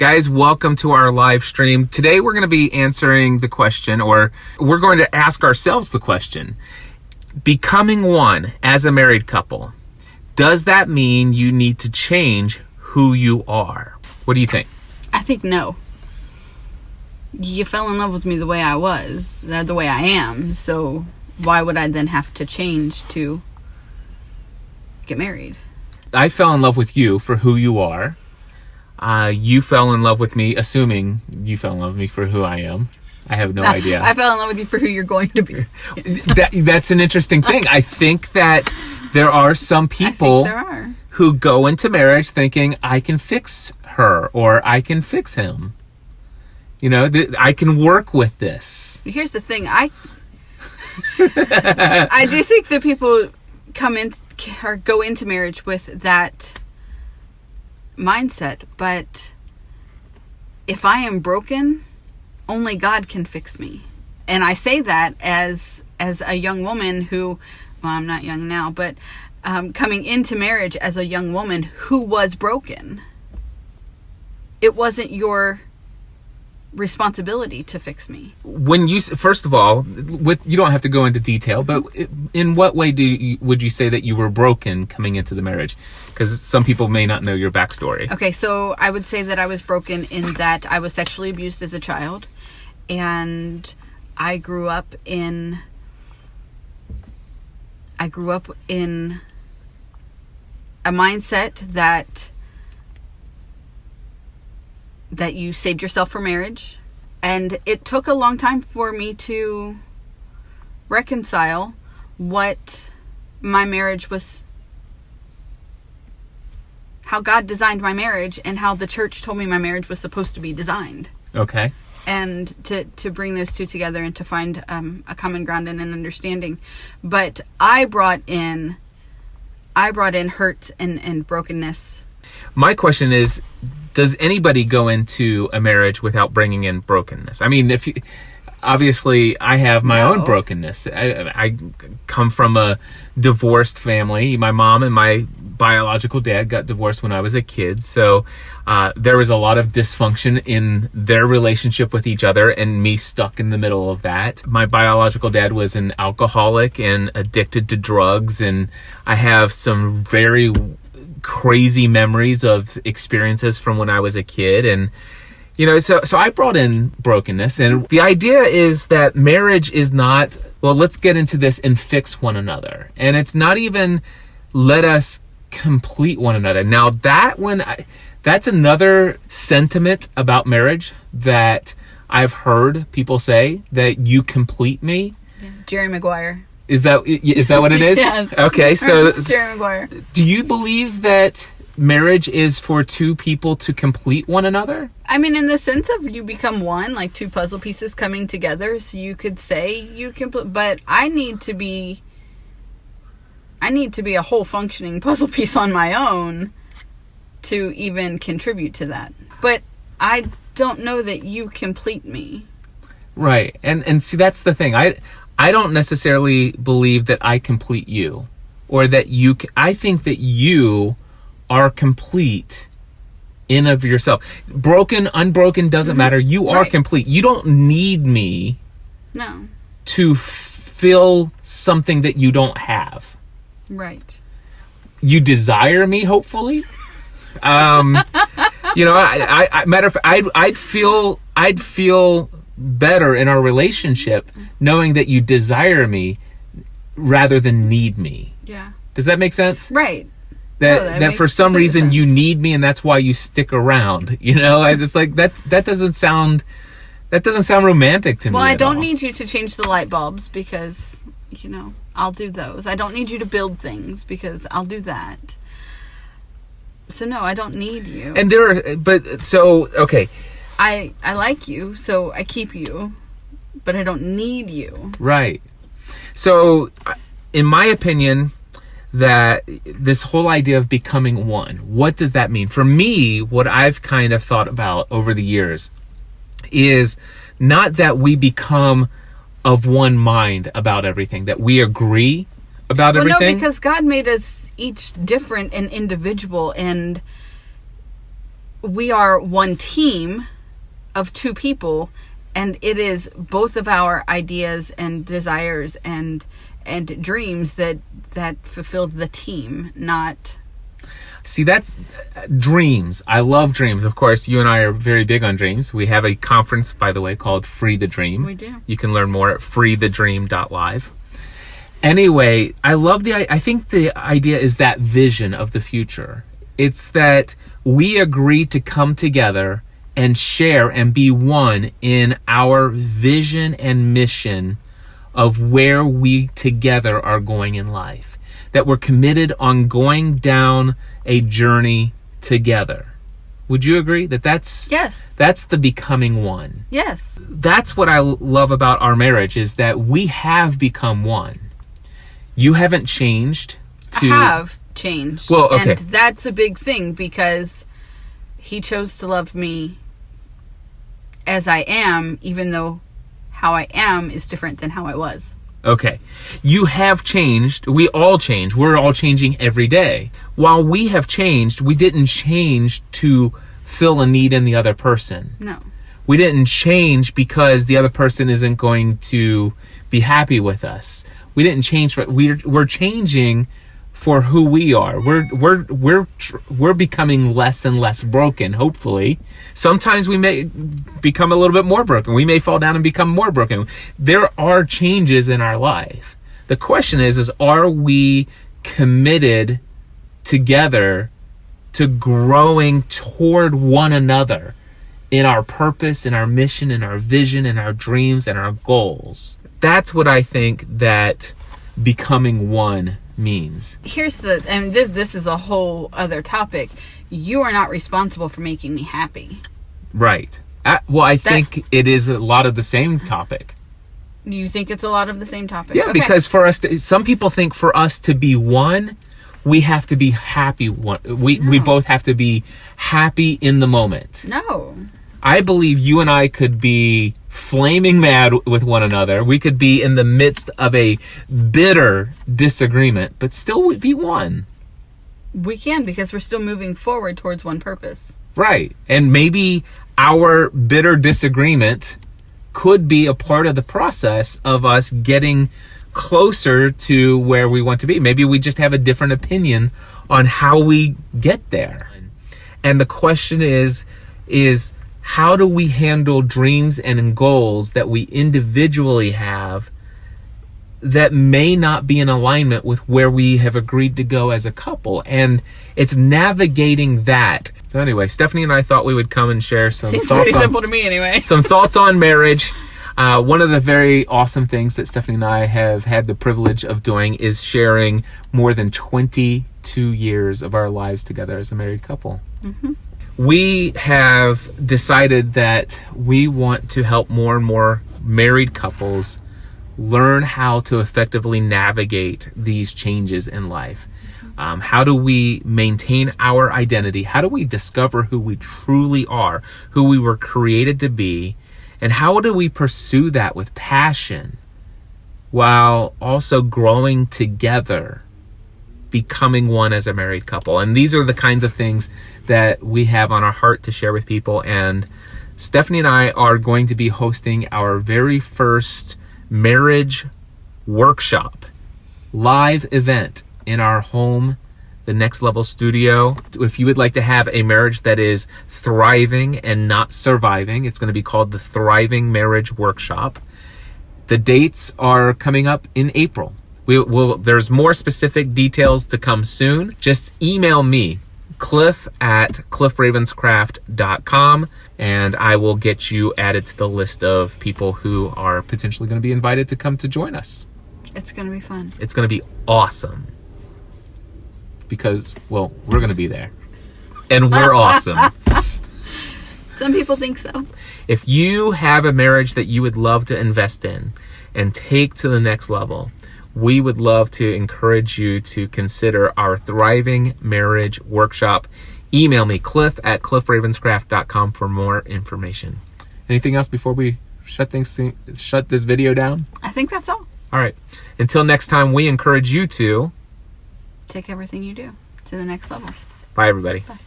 Guys, welcome to our live stream. Today we're going to be answering the question, or we're going to ask ourselves the question, becoming one as a married couple, does that mean you need to change who you are? What do you think? I think no. You fell in love with me the way I was, the way I am, so why would I then have to change to get married? I fell in love with you for who you are. You fell in love with me, assuming you fell in love with me for who I am. I have no idea. I fell in love with you for who you're going to be. That's an interesting thing. I think that there are some people who go into marriage thinking, I can fix her or I can fix him. You know, I can work with this. Here's the thing. I do think that people come in or go into marriage with that mindset, but if I am broken, only God can fix me. And I say that as a young woman who, well, I'm not young now, but coming into marriage as a young woman who was broken. It wasn't your responsibility to fix me. When you, first of all, you don't have to go into detail, but in what way would you say that you were broken coming into the marriage? Because some people may not know your backstory. Okay, so I would say that I was broken in that I was sexually abused as a child, and I grew up in a mindset that you saved yourself for marriage. And it took a long time for me to reconcile what my marriage was, how God designed my marriage and how the church told me my marriage was supposed to be designed. Okay. And to bring those two together and to find a common ground and an understanding. But I brought in hurt and brokenness. My question is, does anybody go into a marriage without bringing in brokenness? I mean, obviously I have my own brokenness. I come from a divorced family. My mom and my biological dad got divorced when I was a kid. So there was a lot of dysfunction in their relationship with each other and me stuck in the middle of that. My biological dad was an alcoholic and addicted to drugs. And I have some very crazy memories of experiences from when I was a kid. And, you know, so I brought in brokenness. And the idea is that marriage is not, well, let's get into this and fix one another. And it's not even let us complete one another. Now that's another sentiment about marriage that I've heard people say, that you complete me. Yeah. Jerry Maguire. Is that what it is? Yes. Okay, so Jerry Maguire. Do you believe that marriage is for two people to complete one another? I mean, in the sense of you become one, like two puzzle pieces coming together, so you could say you can, but I need to be a whole functioning puzzle piece on my own to even contribute to that. But I don't know that you complete me. Right. And see, that's the thing. I don't necessarily believe that I complete you, or that I think that you are complete in of yourself. Broken, unbroken, doesn't matter. You are complete. You don't need me to fill something that you don't have. Right. You desire me, hopefully. You know, I matter of fact, I'd feel better in our relationship knowing that you desire me rather than need me. Yeah. Does that make sense? Right. That for some reason sense. You need me and that's why you stick around. You know, I just like that doesn't sound romantic to me. Well, I don't need you to change the light bulbs because, you know, I'll do those. I don't need you to build things because I'll do that. So no, I don't need you. And okay. I like you, so I keep you, but I don't need you. Right. So, in my opinion, that this whole idea of becoming one, what does that mean? For me, what I've kind of thought about over the years is not that we become of one mind about everything, that we agree about everything. No, because God made us each different and individual, and we are one team of two people, and it is both of our ideas and desires and dreams that fulfilled the team, not... See, that's dreams. I love dreams. Of course, you and I are very big on dreams. We have a conference, by the way, called Free the Dream. We do. You can learn more at freethedream.live. Anyway, I think the idea is that vision of the future. It's that we agree to come together and share and be one in our vision and mission of where we together are going in life. That we're committed on going down a journey together. Would you agree that Yes. That's the becoming one? Yes. That's what I love about our marriage, is that we have become one. You haven't changed I have changed. Well, okay. And that's a big thing, because he chose to love me as I am, even though how I am is different than how I was. Okay. You have changed. We all change. We're all changing every day. While we have changed, we didn't change to fill a need in the other person. No. We didn't change because the other person isn't going to be happy with us. We didn't change. We're changing for who we are. We're becoming less and less broken, hopefully. Sometimes we may become a little bit more broken. We may fall down and become more broken. There are changes in our life. The question is are we committed together to growing toward one another in our purpose, in our mission, in our vision, in our dreams, and our goals? That's what I think that becoming one means. And this is a whole other topic. You are not responsible for making me happy. Right. I think it is a lot of the same topic. You think it's a lot of the same topic? Yeah, okay. because for us, some people think for us to be one, we have to be happy. We both have to be happy in the moment. No. I believe you and I could be flaming mad with one another. We could be in the midst of a bitter disagreement, but still be one. We can, because we're still moving forward towards one purpose. Right. And maybe our bitter disagreement could be a part of the process of us getting closer to where we want to be. Maybe we just have a different opinion on how we get there. And the question is how do we handle dreams and goals that we individually have that may not be in alignment with where we have agreed to go as a couple? And it's navigating that. So anyway, Stephanie and I thought we would come and share some Seems thoughts. pretty simple to me anyway. Some thoughts on marriage. One of the very awesome things that Stephanie and I have had the privilege of doing is sharing more than 22 years of our lives together as a married couple. Mm-hmm. We have decided that we want to help more and more married couples learn how to effectively navigate these changes in life. How do we maintain our identity? How do we discover who we truly are, who we were created to be? And how do we pursue that with passion while also growing together, becoming one as a married couple? And these are the kinds of things that we have on our heart to share with people. And Stephanie and I are going to be hosting our very first marriage workshop live event in our home, the Next Level Studio. If you would like to have a marriage that is thriving and not surviving, it's going to be called the Thriving Marriage Workshop. The dates are coming up in April. There's more specific details to come soon. Just email me, cliff@cliffravenscraft.com, and I will get you added to the list of people who are potentially going to be invited to come to join us. It's going to be fun. It's going to be awesome. Because, well, we're going to be there. And we're awesome. Some people think so. If you have a marriage that you would love to invest in and take to the next level, we would love to encourage you to consider our Thriving Marriage Workshop. Email me, cliff@cliffravenscraft.com for more information. Anything else before we shut this video down? I think that's all. All right. Until next time, we encourage you to take everything you do to the next level. Bye, everybody. Bye.